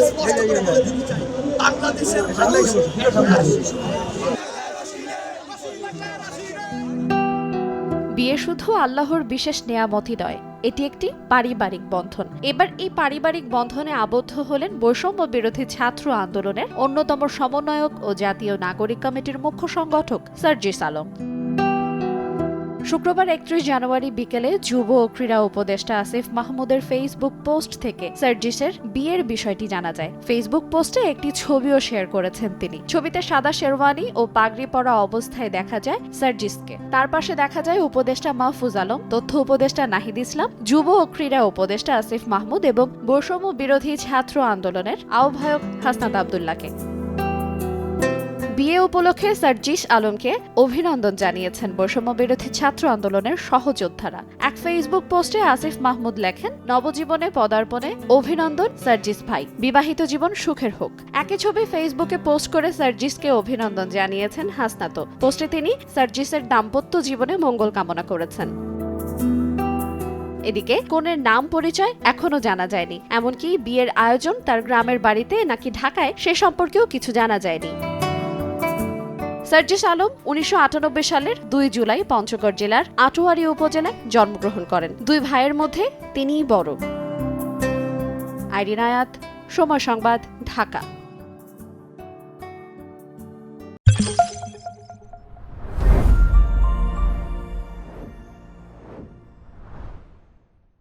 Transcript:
স্পষ্ট করে বলে দিতে চাই, বাংলাদেশের মানুষ বিয়ে শুধু আল্লাহর বিশেষ নেয়ামতই নয়, এটি একটি পারিবারিক বন্ধন। এবার এই পারিবারিক বন্ধনে আবদ্ধ হলেন বৈষম্য বিরোধী ছাত্র আন্দোলনের অন্যতম সমন্বয়ক ও জাতীয় নাগরিক কমিটির মুখ্য সংগঠক সার্জিস আলম। শুক্রবার ৩১ জানুয়ারি বিকেলে যুব ও ক্রীড়া উপদেষ্টা আসিফ মাহমুদের ফেসবুক পোস্ট থেকে সার্জিসের বিয়ের বিষয়টি জানা যায়। ফেসবুক পোস্টে একটি ছবিও শেয়ার করেছেন তিনি। ছবিতে সাদা শেরওয়ানি ও পাগড়ি পরা অবস্থায় দেখা যায় সার্জিসকে। তার পাশে দেখা যায় উপদেষ্টা মাহফুজ আলম, তথ্য উপদেষ্টা নাহিদ ইসলাম, যুব ও ক্রীড়া উপদেষ্টা আসিফ মাহমুদ এবং বৈষম্য বিরোধী ছাত্র আন্দোলনের আহ্বায়ক হাসনাত আব্দুল্লাহকে। বিয়ে উপলক্ষে সার্জিস আলমকে অভিনন্দন জানিয়েছেন বৈষম্য বিরোধী ছাত্র আন্দোলনের সহযোদ্ধারা। এক ফেসবুক পোস্টে আসিফ মাহমুদ লেখেন, নবজীবনে পদার্পণে অভিনন্দন সার্জিস ভাই, বিবাহিত জীবন সুখের হোক। একই ছবি ফেসবুকে পোস্ট করে সার্জিসকে অভিনন্দন জানিয়েছেন হাসনাত। পোস্টে তিনি সার্জিসের দাম্পত্য জীবনে মঙ্গল কামনা করেছেন। এদিকে কনের নাম পরিচয় এখনো জানা যায়নি, এমনকি বিয়ের আয়োজন তার গ্রামের বাড়িতে নাকি ঢাকায় সে সম্পর্কেও কিছু জানা যায়নি। সার্জিস আলম ১৯৯৮ সালের ২ জুলাই পঞ্চগড় জেলার আটোয়ারী উপজেলায় জন্মগ্রহণ করেন। ২ ভাইয়ের মধ্যে তিনিই বড়। আইরিন আয়াত, সময় সংবাদ, ঢাকা।